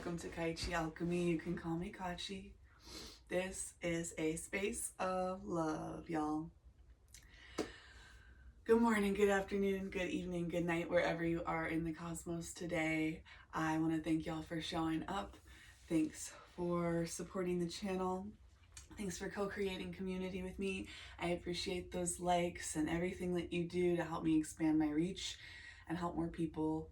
welcome to Kai Chi Alchemy. You can call me Katchi. This is a space of love, y'all. Good morning, good afternoon, good evening, good night, wherever you are in the cosmos today. I want to thank y'all for showing up. Thanks for supporting the channel. Thanks for co-creating community with me. I appreciate those likes and everything that you do to help me expand my reach and help more people.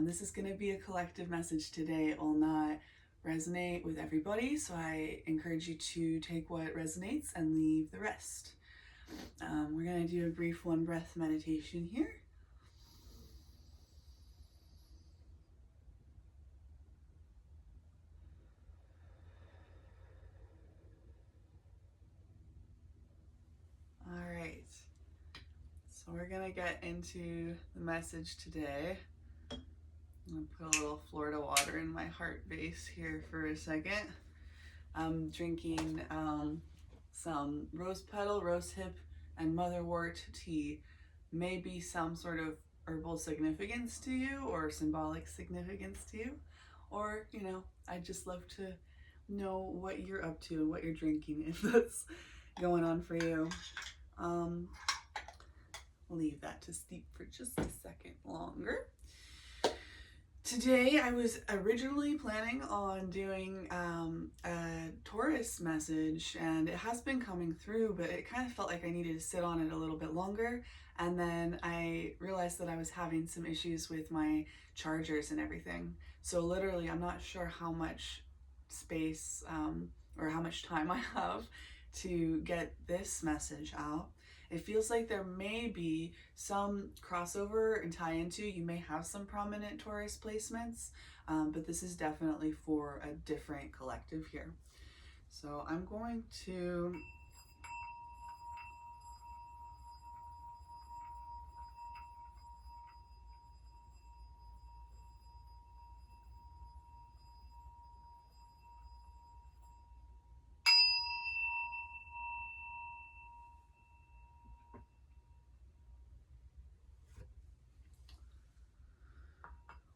This is going to be a collective message today. It will not resonate with everybody, so I encourage you to take what resonates and leave the rest. We're going to do a brief one breath meditation here. All right, so we're going to get into the message today. I'm going to put a little Florida water in my heart base here for a second. I'm drinking some rose petal, rose hip, and motherwort tea. Maybe some sort of herbal significance to you or symbolic significance to you. Or, you know, I'd just love to know what you're up to, what you're drinking, if that's going on for you. Leave that to steep for just a second longer. Today, I was originally planning on doing a Taurus message, and it has been coming through, but it kind of felt like I needed to sit on it a little bit longer. And then I realized that I was having some issues with my chargers and everything. So literally, I'm not sure how much space or how much time I have to get this message out. It feels like there may be some crossover and tie into. You may have some prominent Taurus placements, but this is definitely for a different collective here. So I'm going to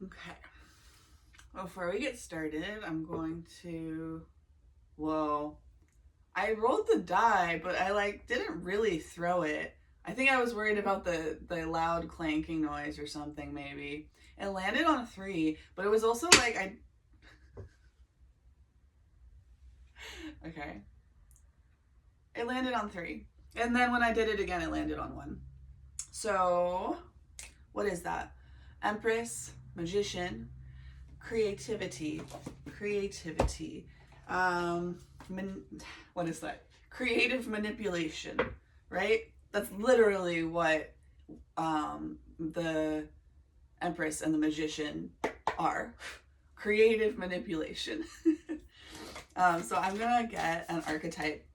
okay. Before we get started, I'm going to, I rolled the die, but I didn't really throw it. I think I was worried about the loud clanking noise or something maybe. It landed on a 3, but it was also like okay. It landed on 3. And then when I did it again, it landed on 1. So, what is that? Empress, Magician, creativity. What is that? Creative manipulation, right? That's literally what the Empress and the Magician are. Creative manipulation. So I'm gonna get an archetype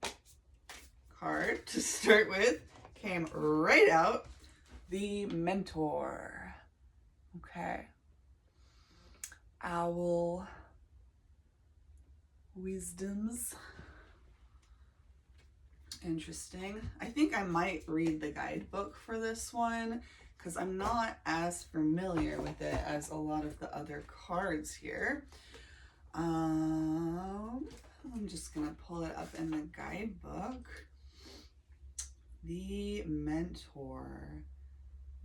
card to start with. Came right out. The Mentor. Okay. Owl. Wisdoms. Interesting. I think I might read the guidebook for this one because I'm not as familiar with it as a lot of the other cards here. I'm just gonna pull it up in the guidebook. The Mentor.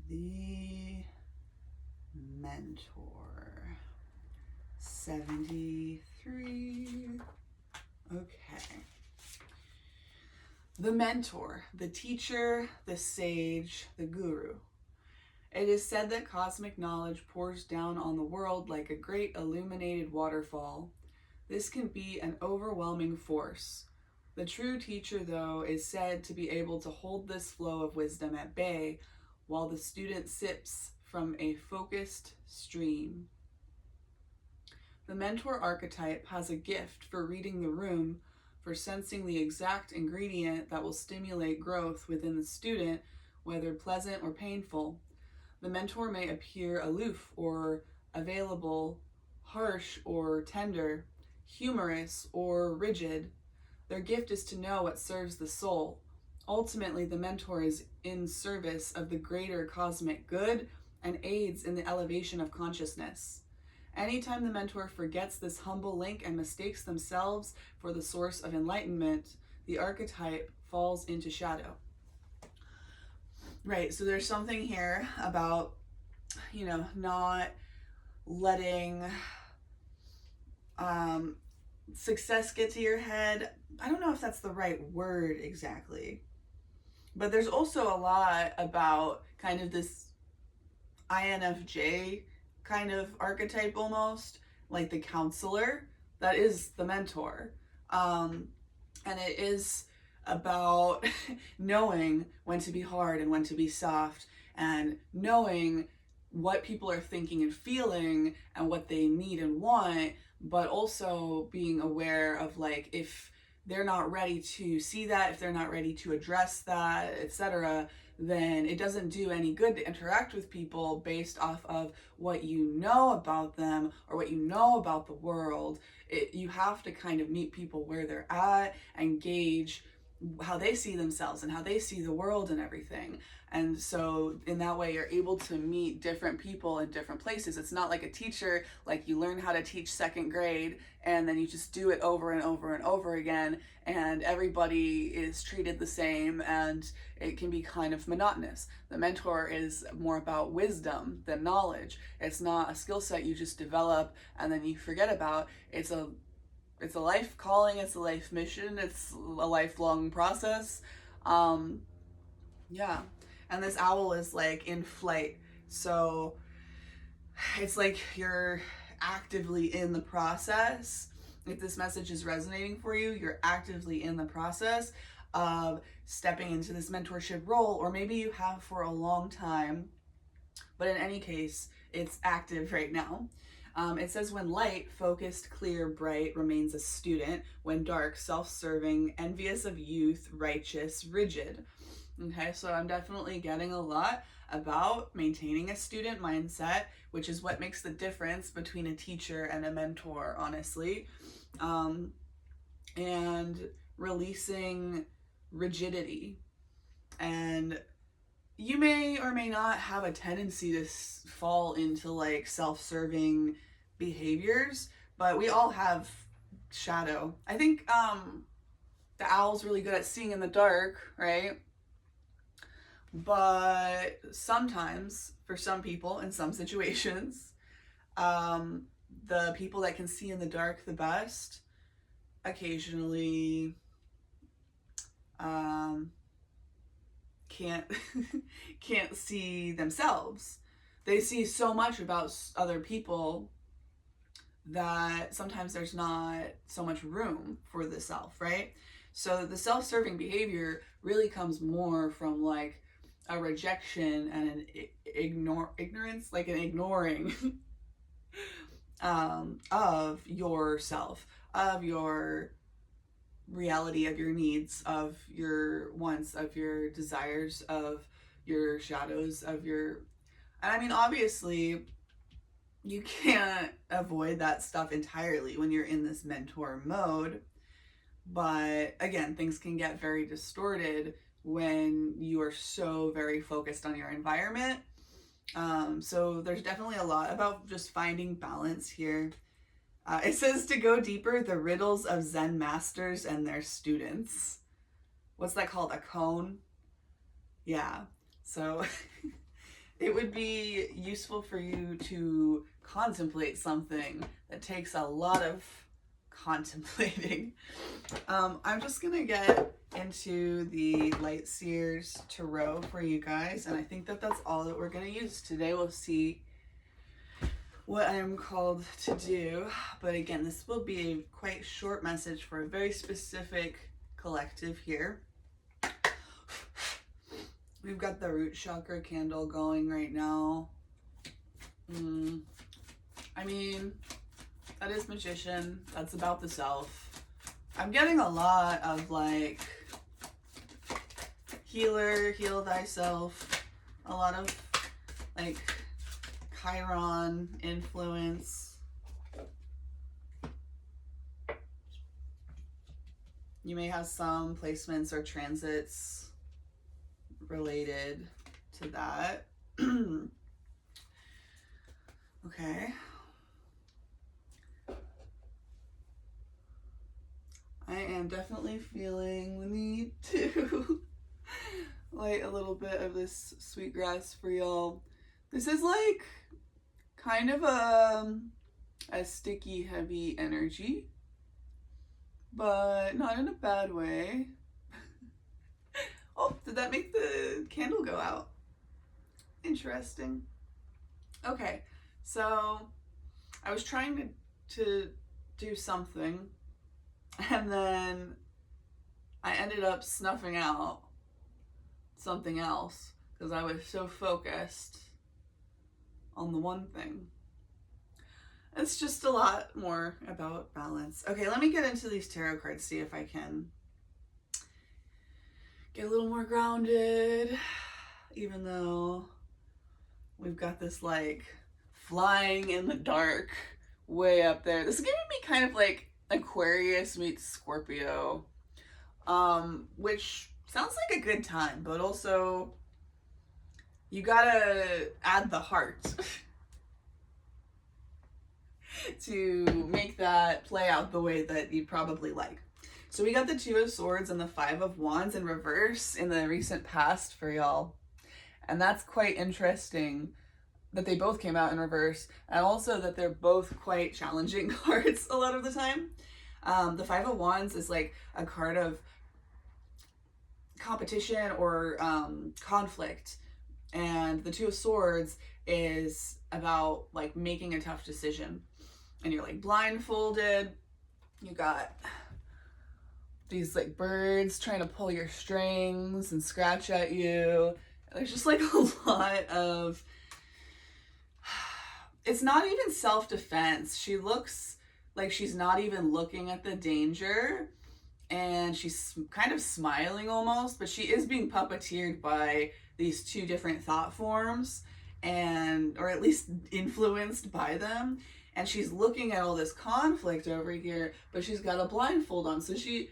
The Mentor. 73. Okay. The Mentor, the teacher, the sage, the guru. It is said that cosmic knowledge pours down on the world like a great illuminated waterfall. This can be an overwhelming force. The true teacher, though, is said to be able to hold this flow of wisdom at bay while the student sips from a focused stream. The Mentor archetype has a gift for reading the room, for sensing the exact ingredient that will stimulate growth within the student, whether pleasant or painful. The Mentor may appear aloof or available, harsh or tender, humorous or rigid. Their gift is to know what serves the soul. Ultimately, the Mentor is in service of the greater cosmic good and aids in the elevation of consciousness. Anytime the mentor forgets this humble link and mistakes themselves for the source of enlightenment, the archetype falls into shadow. Right, so there's something here about, you know, not letting success get to your head. I don't know if that's the right word exactly. But there's also a lot about kind of this INFJ kind of archetype almost, like the counselor that is the mentor. And it is about knowing when to be hard and when to be soft, and knowing what people are thinking and feeling and what they need and want, but also being aware of like if they're not ready to see that, if they're not ready to address that, etc., then it doesn't do any good to interact with people based off of what you know about them or what you know about the world. You have to kind of meet people where they're at and gauge how they see themselves and how they see the world and everything. And so in that way, you're able to meet different people in different places. It's not like a teacher, like you learn how to teach second grade and then you just do it over and over and over again, and everybody is treated the same and it can be kind of monotonous. The mentor is more about wisdom than knowledge. It's not a skill set you just develop and then you forget about. It's a life calling, it's a life mission, it's a lifelong process. Yeah. And this owl is like in flight. So it's like you're actively in the process. If this message is resonating for you, you're actively in the process of stepping into this mentorship role, or maybe you have for a long time, but in any case, it's active right now. It says when light, focused, clear, bright, remains a student, when dark, self-serving, envious of youth, righteous, rigid. Okay, so I'm definitely getting a lot about maintaining a student mindset, which is what makes the difference between a teacher and a mentor, honestly. And releasing rigidity. And you may or may not have a tendency to fall into like self-serving behaviors, but we all have shadow. I think the owl's really good at seeing in the dark, right? But sometimes, for some people, in some situations, the people that can see in the dark the best occasionally can't can't see themselves. They see so much about other people that sometimes there's not so much room for the self, right? So the self-serving behavior really comes more from like a rejection and an ignorance, like an ignoring of yourself, of your reality, of your needs, of your wants, of your desires, of your shadows, of your... And I mean, obviously, you can't avoid that stuff entirely when you're in this mentor mode. But again, things can get very distorted when you are so very focused on your environment. So there's definitely a lot about just finding balance here. It says to go deeper, the riddles of Zen masters and their students. What's that called? A cone? Yeah. So it would be useful for you to contemplate something that takes a lot of contemplating. I'm just gonna get into the Light Seers Tarot for you guys, and I think that that's all that we're gonna use today. We'll see what I am called to do, but again, this will be a quite short message for a very specific collective here. We've got the root chakra candle going right now. I mean, that is Magician. That's about the self. I'm getting a lot of like healer, heal thyself. A lot of like Chiron influence. You may have some placements or transits related to that. Okay. I am definitely feeling the need to light a little bit of this sweetgrass for y'all. This is like kind of a sticky, heavy energy, but not in a bad way. Oh, did that make the candle go out? Interesting. Okay, so I was trying to do something, and then I ended up snuffing out something else because I was so focused on the one thing. It's just a lot more about balance. Okay, let me get into these tarot cards, see if I can get a little more grounded, even though we've got this like flying in the dark way up there. This is giving me kind of like Aquarius meets Scorpio, which sounds like a good time, but also you gotta add the heart to make that play out the way that you'd probably like. So we got the Two of Swords and the Five of Wands in reverse in the recent past for y'all. And that's quite interesting that they both came out in reverse, and also that they're both quite challenging cards a lot of the time. The Five of Wands is like a card of competition or conflict, and the Two of Swords is about like making a tough decision, and you're like blindfolded, you got these like birds trying to pull your strings and scratch at you. There's just like a lot of, it's not even self-defense. She looks like she's not even looking at the danger, and she's kind of smiling almost, but she is being puppeteered by these two different thought forms, and or at least influenced by them. And she's looking at all this conflict over here, but she's got a blindfold on, so she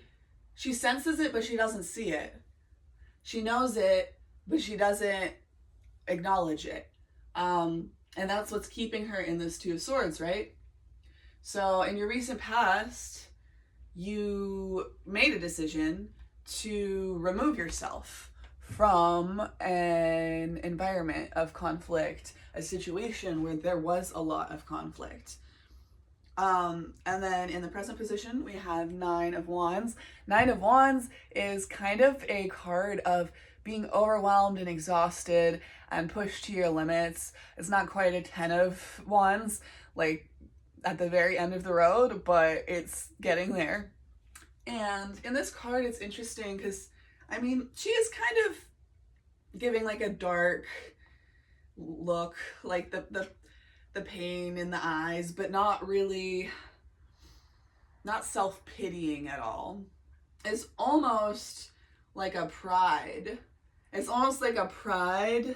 senses it, but she doesn't see it. She knows it, but she doesn't acknowledge it. And that's what's keeping her in this Two of Swords, right? So in your recent past, you made a decision to remove yourself from an environment of conflict, a situation where there was a lot of conflict. And then in the present position, we have Nine of Wands. Nine of Wands is kind of a card of being overwhelmed and exhausted and pushed to your limits. It's not quite a Ten of Wands, like at the very end of the road, but it's getting there. And in this card, it's interesting because, I mean, she is kind of giving like a dark look, like the pain in the eyes, but not really, not self-pitying at all. It's almost like a pride. It's almost like a pride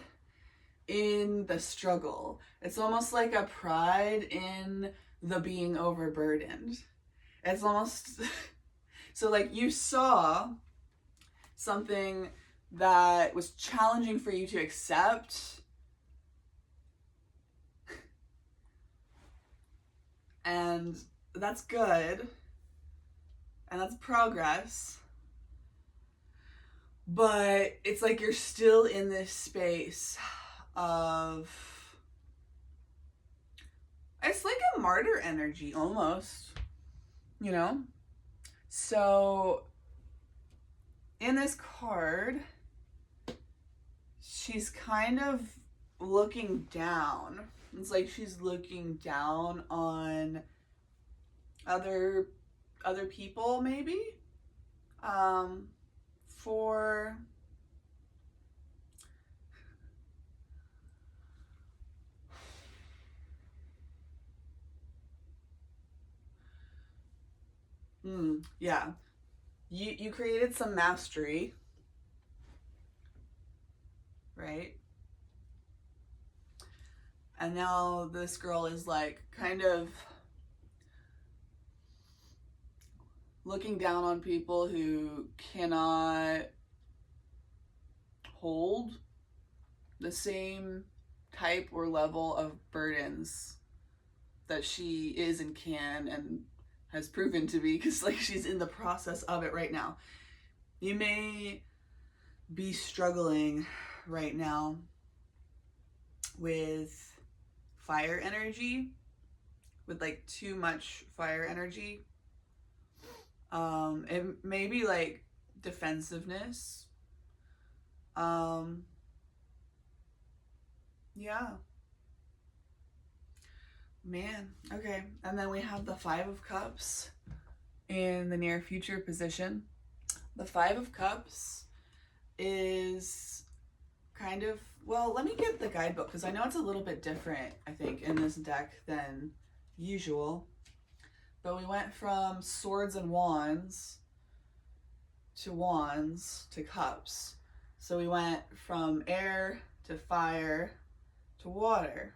in the struggle. It's almost like a pride in the being overburdened. It's almost so like you saw something that was challenging for you to accept, and that's good, and that's progress, but it's like you're still in this space of, it's like a martyr energy almost, you know? So in this card, she's kind of looking down. It's like she's looking down on other people, maybe, for yeah, you created some mastery, right? And now this girl is like kind of looking down on people who cannot hold the same type or level of burdens that she is and can and has proven to be, because like she's in the process of it right now. You may be struggling right now with fire energy, with like too much fire energy. It may be like defensiveness. Yeah. Man, okay. And then we have the Five of Cups in the near future position. The Five of Cups is kind of, well, let me get the guidebook because I know it's a little bit different, I think, in this deck than usual. But we went from swords and wands to cups. So we went from air to fire to water.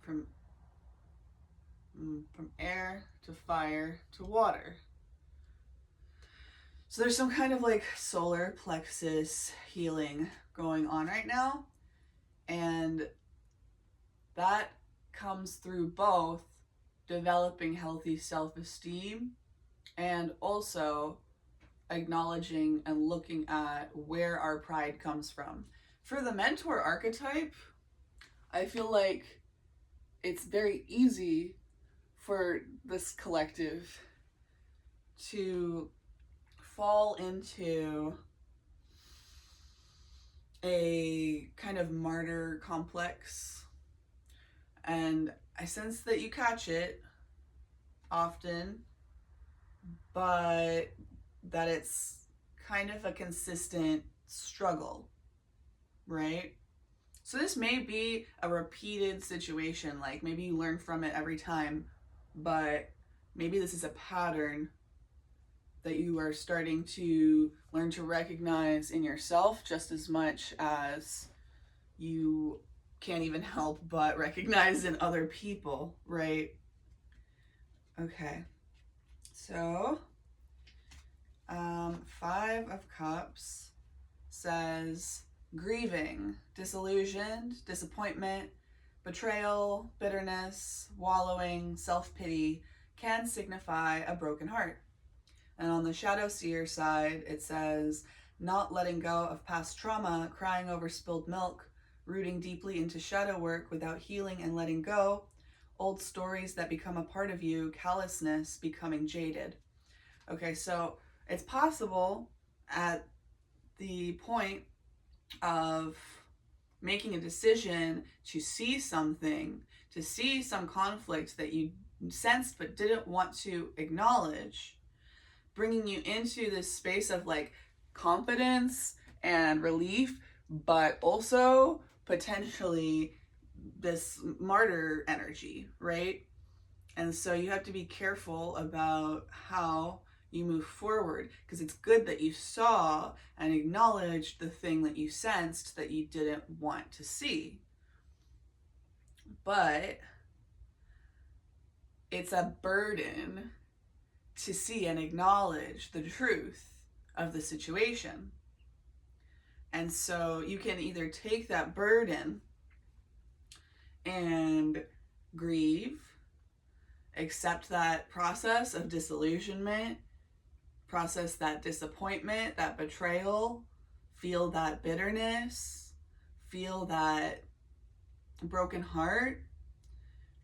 From air to fire to water. So there's some kind of like solar plexus healing going on right now. And that comes through both developing healthy self-esteem and also acknowledging and looking at where our pride comes from. For the mentor archetype, I feel like it's very easy for this collective to fall into a kind of martyr complex. And I sense that you catch it often, but that it's kind of a consistent struggle, right? So this may be a repeated situation, like maybe you learn from it every time, but maybe this is a pattern that you are starting to learn to recognize in yourself just as much as you can't even help but recognize in other people, right? Okay, so Five of Cups says grieving, disillusioned, disappointment, betrayal, bitterness, wallowing, self-pity can signify a broken heart. And on the Shadow Seer side, it says not letting go of past trauma, crying over spilled milk, rooting deeply into shadow work without healing and letting go, old stories that become a part of you, callousness, becoming jaded. Okay, so it's possible at the point of making a decision to see something, to see some conflict that you sensed but didn't want to acknowledge, bringing you into this space of like confidence and relief, but also potentially this martyr energy, right? And so you have to be careful about how you move forward, because it's good that you saw and acknowledged the thing that you sensed that you didn't want to see. But it's a burden to see and acknowledge the truth of the situation. And so you can either take that burden and grieve, accept that process of disillusionment, process that disappointment, that betrayal, feel that bitterness, feel that broken heart,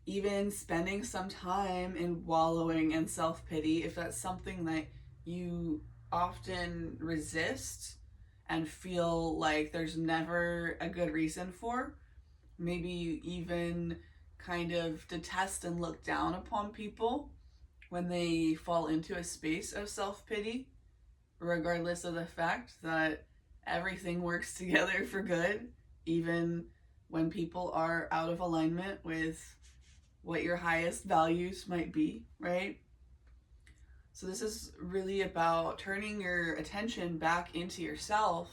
even spending some time in wallowing and self-pity if that's something that you often resist and feel like there's never a good reason for. Maybe you even kind of detest and look down upon people when they fall into a space of self-pity, regardless of the fact that everything works together for good, even when people are out of alignment with what your highest values might be, right? So this is really about turning your attention back into yourself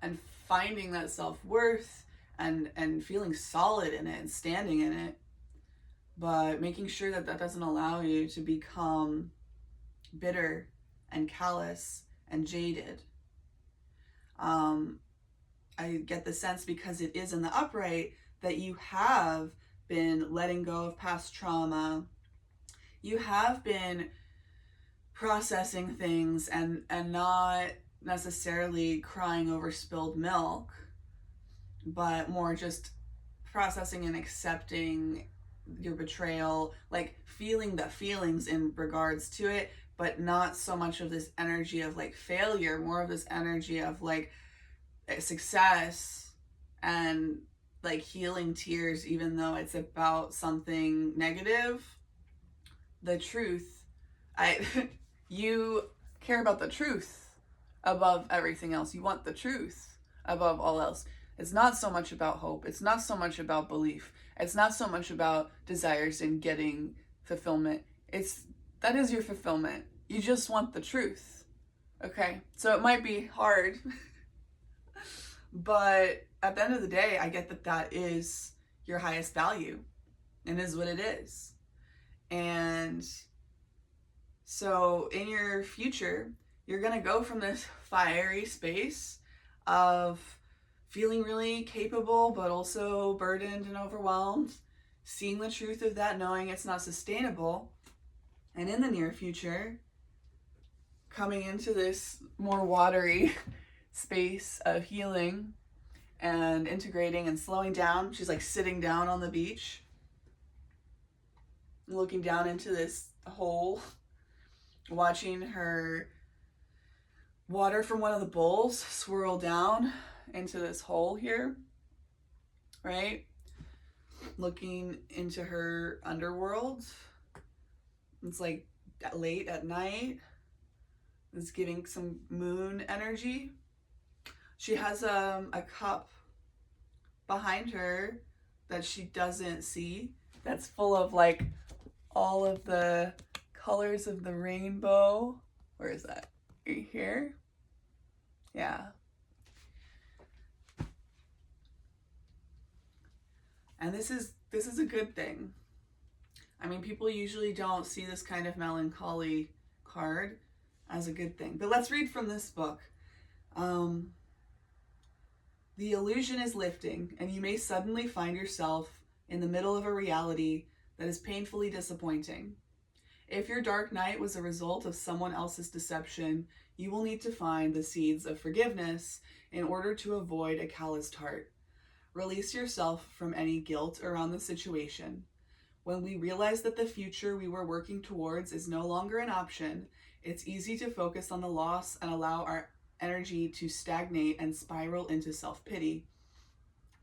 and finding that self-worth and feeling solid in it and standing in it, but making sure that that doesn't allow you to become bitter and callous and jaded. I get the sense, because it is in the upright, that you have been letting go of past trauma. You have been processing things and not necessarily crying over spilled milk, but more just processing and accepting your betrayal, like feeling the feelings in regards to it, but not so much of this energy of like failure, more of this energy of like success and like healing tears, even though it's about something negative. The truth, you care about the truth above everything else. You want the truth above all else. It's not so much about hope. It's not so much about belief. It's not so much about desires and getting fulfillment. That is your fulfillment. You just want the truth. Okay? So it might be hard, but at the end of the day, I get that is your highest value and is what it is. And so in your future, you're going to go from this fiery space of feeling really capable, but also burdened and overwhelmed, seeing the truth of that, knowing it's not sustainable. And in the near future, coming into this more watery space of healing and integrating and slowing down. She's like sitting down on the beach, looking down into this hole, watching her water from one of the bowls swirl down into this hole here, right? Looking into her underworld. It's like late at night. It's giving some moon energy. She has a cup behind her that she doesn't see, that's full of like all of the colors of the rainbow. Where is that? Right here? Yeah. And this is a good thing. I mean, people usually don't see this kind of melancholy card as a good thing. But let's read from this book. The illusion is lifting, and you may suddenly find yourself in the middle of a reality that is painfully disappointing. If your dark night was a result of someone else's deception, you will need to find the seeds of forgiveness in order to avoid a calloused heart. Release yourself from any guilt around the situation. When we realize that the future we were working towards is no longer an option, it's easy to focus on the loss and allow our energy to stagnate and spiral into self-pity.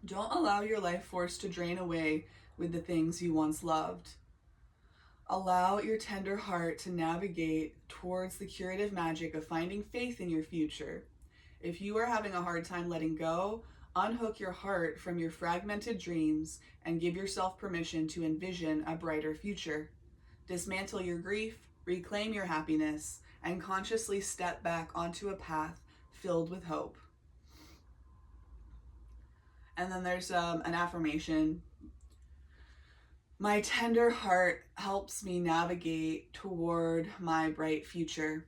Don't allow your life force to drain away with the things you once loved. Allow your tender heart to navigate towards the curative magic of finding faith in your future. If you are having a hard time letting go, unhook your heart from your fragmented dreams and give yourself permission to envision a brighter future. Dismantle your grief, reclaim your happiness, and consciously step back onto a path filled with hope. And then there's an affirmation. My tender heart helps me navigate toward my bright future.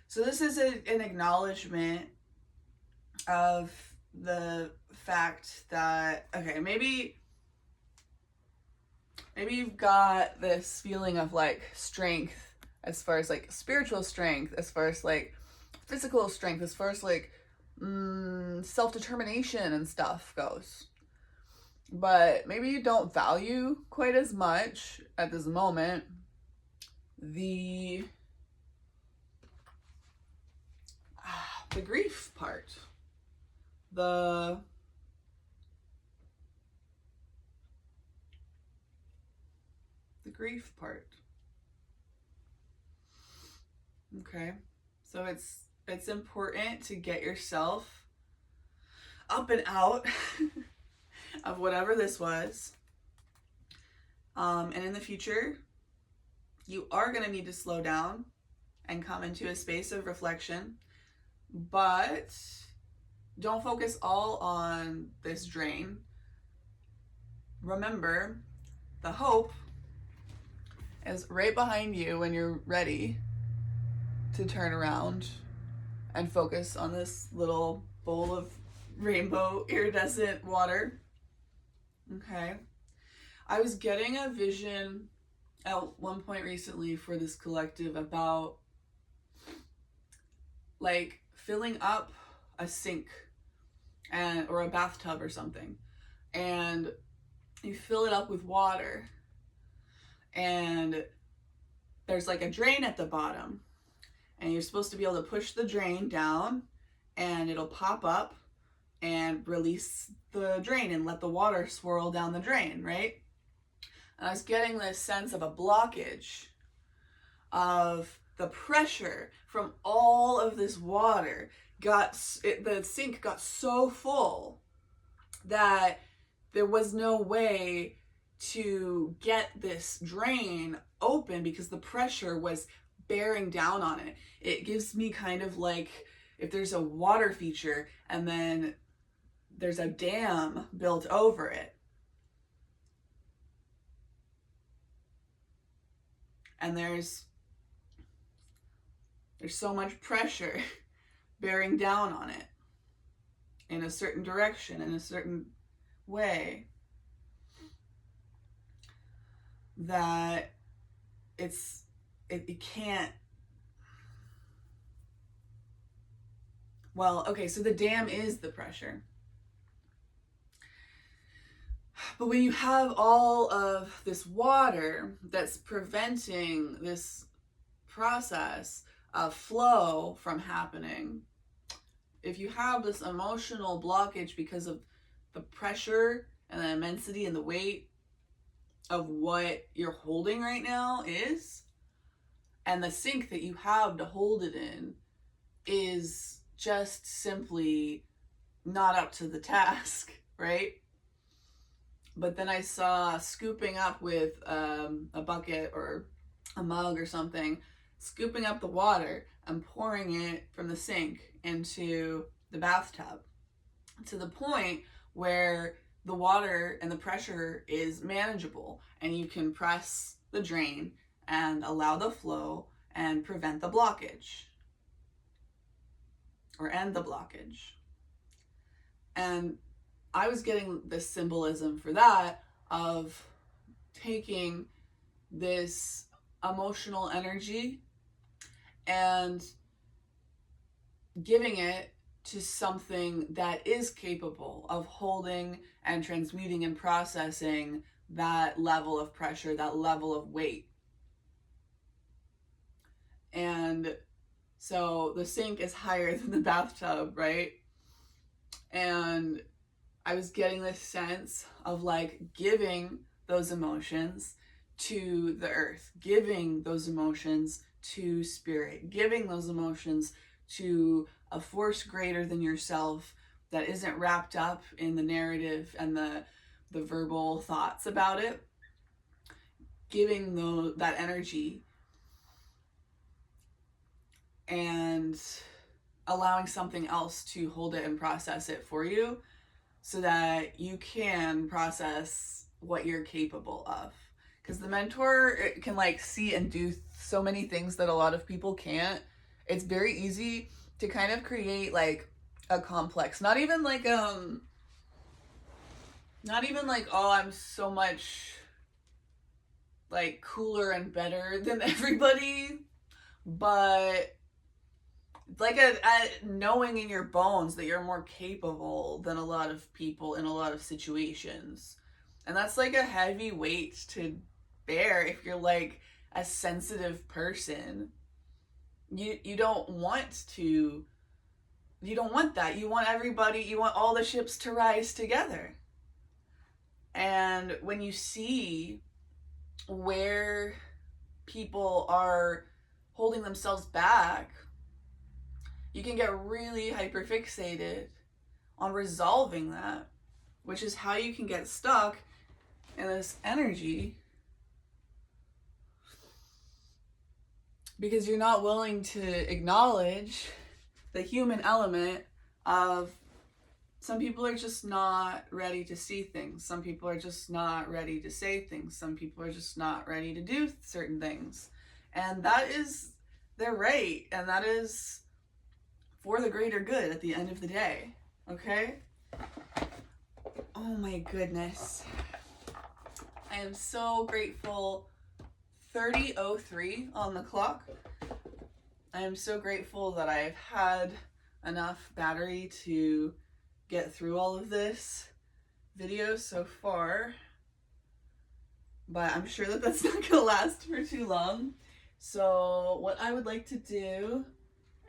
So this is an acknowledgement of the fact that, okay, maybe you've got this feeling of like strength as far as like spiritual strength, as far as like physical strength, as far as like self-determination and stuff goes. But maybe you don't value quite as much at this moment the grief part. The grief part. Okay. So it's important to get yourself up and out of whatever this was. And in the future, you are going to need to slow down and come into a space of reflection, but don't focus all on this drain. Remember, the hope is right behind you when you're ready to turn around and focus on this little bowl of rainbow iridescent water. Okay. I was getting a vision at one point recently for this collective about like filling up a sink or a bathtub or something, and you fill it up with water, and there's like a drain at the bottom, and you're supposed to be able to push the drain down and it'll pop up and release the drain and let the water swirl down the drain, right? And I was getting this sense of a blockage of the pressure from all of this water. The sink got so full that there was no way to get this drain open because the pressure was bearing down on it. It gives me kind of like if there's a water feature and then there's a dam built over it. And there's so much pressure bearing down on it in a certain direction, in a certain way, that it can't. Well, okay, so the dam is the pressure. But when you have all of this water that's preventing this process of flow from happening, if you have this emotional blockage because of the pressure and the immensity and the weight of what you're holding right now is, and the sink that you have to hold it in is just simply not up to the task, right? But then I saw scooping up with a bucket or a mug or something, scooping up the water and pouring it from the sink into the bathtub to the point where the water and the pressure is manageable and you can press the drain and allow the flow and prevent the blockage or end the blockage. And I was getting this symbolism for that of taking this emotional energy and giving it to something that is capable of holding and transmuting and processing that level of pressure, that level of weight. And so the sink is higher than the bathtub, right? And I was getting this sense of like giving those emotions to the earth, giving those emotions to spirit, giving those emotions to a force greater than yourself that isn't wrapped up in the narrative and the verbal thoughts about it, giving that energy and allowing something else to hold it and process it for you so that you can process what you're capable of. Because the mentor can like see and do so many things that a lot of people can't. It's very easy to kind of create like a complex, not even like oh, I'm so much like cooler and better than everybody, but like a knowing in your bones that you're more capable than a lot of people in a lot of situations. And that's like a heavy weight to bear if you're like a sensitive person. You don't want that. You want all the ships to rise together. And when you see where people are holding themselves back, you can get really hyperfixated on resolving that, which is how you can get stuck in this energy because you're not willing to acknowledge the human element of some people are just not ready to see things. Some people are just not ready to say things. Some people are just not ready to do certain things. And that is their right. And that is for the greater good at the end of the day. Okay? Oh my goodness. I I am so grateful. 30:03 on the clock. I am so grateful that I've had enough battery to get through all of this video so far, but I'm sure that that's not gonna last for too long. So what I would like to do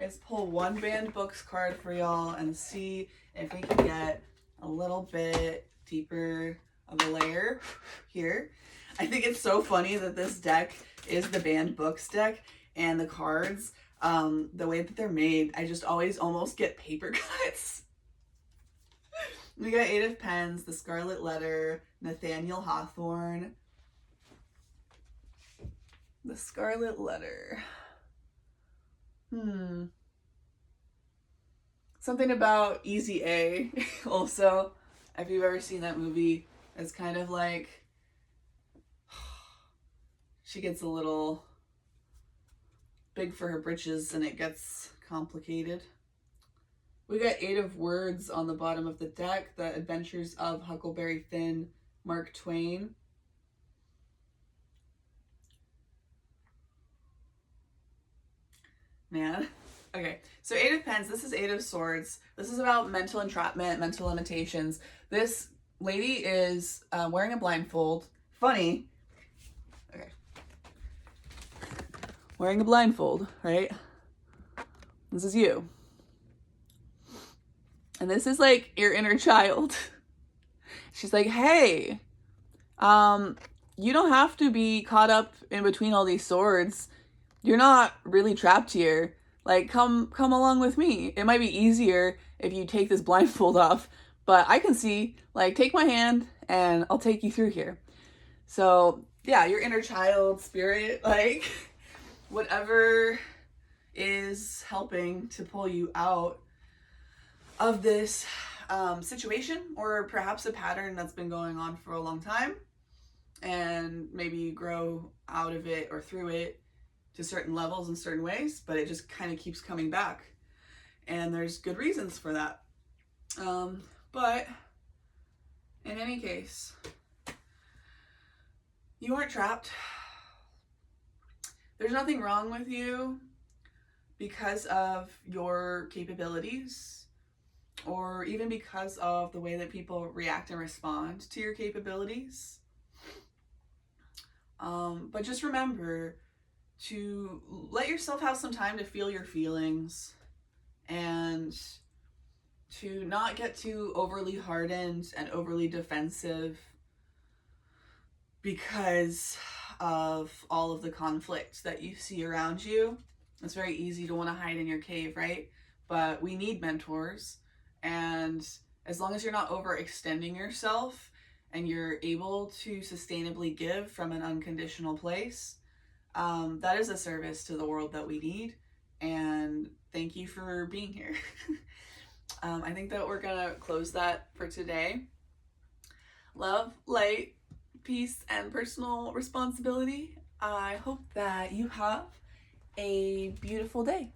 is pull one banned books card for y'all and see if we can get a little bit deeper of a layer here. I think it's so funny that this deck is the banned books deck, and the cards, the way that they're made, I just always almost get paper cuts. We got 8 of Pens, the Scarlet Letter, Nathaniel Hawthorne. The Scarlet Letter. Something about Easy A. Also, if you've ever seen that movie, it's kind of like she gets a little big for her britches and it gets complicated. We got 8 of Words on the bottom of the deck, The Adventures of Huckleberry Finn, Mark Twain. Man. Okay, so 8 of Pens, this is 8 of Swords. This is about mental entrapment, mental limitations. This lady is wearing a blindfold. Funny. Okay. Wearing a blindfold, right? This is you. And this is like your inner child. She's like, hey, you don't have to be caught up in between all these swords. You're not really trapped here. Like, come along with me. It might be easier if you take this blindfold off, but I can see, like, take my hand and I'll take you through here. So yeah, your inner child spirit, like whatever is helping to pull you out of this situation, or perhaps a pattern that's been going on for a long time, and maybe you grow out of it or through it to certain levels in certain ways, but it just kind of keeps coming back, and there's good reasons for that. But in any case, you aren't trapped. There's nothing wrong with you because of your capabilities, or even because of the way that people react and respond to your capabilities. But just remember to let yourself have some time to feel your feelings, and to not get too overly hardened and overly defensive because of all of the conflict that you see around you. It's very easy to want to hide in your cave, right? But we need mentors, and as long as you're not overextending yourself and you're able to sustainably give from an unconditional place, that is a service to the world that we need. And thank you for being here. I think that we're gonna close that for today. Love, light, peace, and personal responsibility. I hope that you have a beautiful day.